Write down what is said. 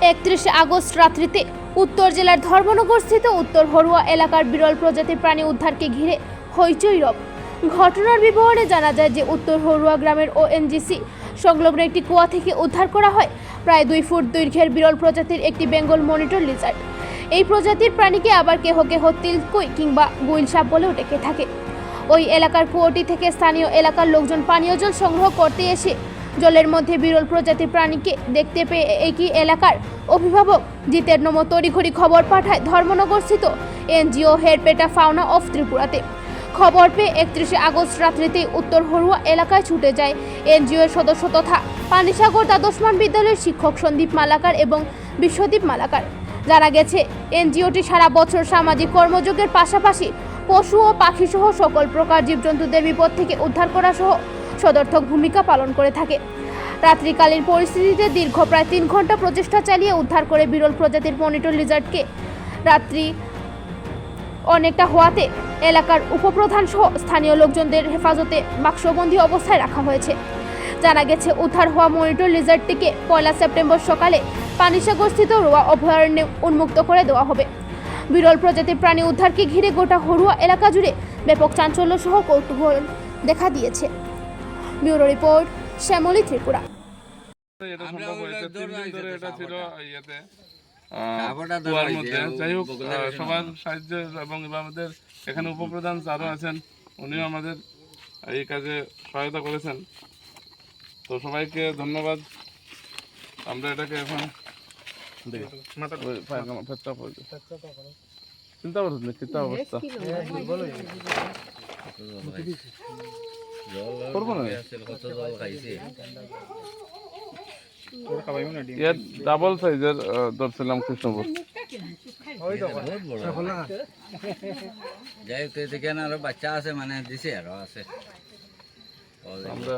31 August রাত্রিতে উত্তর জেলার ধর্মনগরস্থিত উত্তর হরুয়া এলাকার বিরল প্রজাতির প্রাণী উদ্ধারকে ঘিরে হইচই রব। ঘটনার বিবরণে জানা যায় যে উত্তর হরুয়া গ্রামের ওএনজিসি সংলগ্ন একটি কুয়া থেকে উদ্ধার করা হয় প্রায় 2 ফুট দৈর্ঘ্যের বিরল প্রজাতির একটি বেঙ্গল মনিটর লিজার্ড। এই প্রজাতির প্রাণীকে আবার কেহ কেহ তিলকুই কিংবা গুইল সাপ বলেও ডেকে থাকে। ওই এলাকার কুয়োটি থেকে স্থানীয় এলাকার লোকজন পানীয় জল সংগ্রহ করতে এসে জলের মধ্যে বিরল প্রজাতির প্রাণীকে দেখতে পেয়ে একই এলাকার অভিভাবক জিতের নম তড়িঘড়ি খবর পাঠায় ধর্মনগরস্থিত এনজিও হেরপেটা ফাউনা অফ ত্রিপুরাতে। খবর পেয়ে 31 আগস্ট রাত্রিতে উত্তর হরুয়া এলাকায় ছুটে যায় এনজিও এর সদস্য তথা পানিসাগর দ্বাদশমান বিদ্যালয়ের শিক্ষক সন্দীপ মালাকার এবং বিশ্বদীপ মালাকার। জানা গেছে এনজিওটি সারা বছর সামাজিক কর্মযোগের পাশাপাশি পশু ও পাখি সহ সকল প্রকার জীবজন্তুদের বিপদ থেকে উদ্ধার করা সহ সদর্থক ভূমিকা পালন করে থাকে। রাত্রিকালীন পরিস্থিতিতে দীর্ঘ প্রায় 3 ঘন্টা প্রচেষ্টা চালিয়ে উদ্ধার করে বিরল প্রজাতির মনিটর লিজার্ডকে রাত্রি অনেকটা হওয়াতে এলাকার উপপ্রধান সহ স্থানীয় লোকজনদের হেফাজতে বাক্সবন্দী অবস্থায় রাখা হয়েছে। জানা গেছে উদ্ধার হওয়া মনিটর লিজার্ডটিকে 1 সেপ্টেম্বর সকালে পানিসাগরস্থিত রোয়া অভয়ারণ্যে উন্মুক্ত করে দেওয়া হবে। বিরল প্রজাতির প্রাণী উদ্ধারকে ঘিরে গোটা হরুয়া এলাকা জুড়ে ব্যাপক চাঞ্চল্য সহ কৌতূহল দেখা দিয়েছে। Bureau report, Shyamali, Tripura. যাই হোক, সবার সাহায্য এবং আমাদের এখানে উপপ্রধান আরও আছেন, উনিও আমাদের এই কাজে সহায়তা করেছেন। তো সবাইকে ধন্যবাদ। আমরা এটাকে এখন চিন্তা করুন না, চিন্তা অবস্থা করবো না। ডাবল সাইজের ধরছিলাম কৃষ্ণপুর। যাই হোক, এখানে আরো বাচ্চা আছে, মানে দিছে আরো আছে আমরা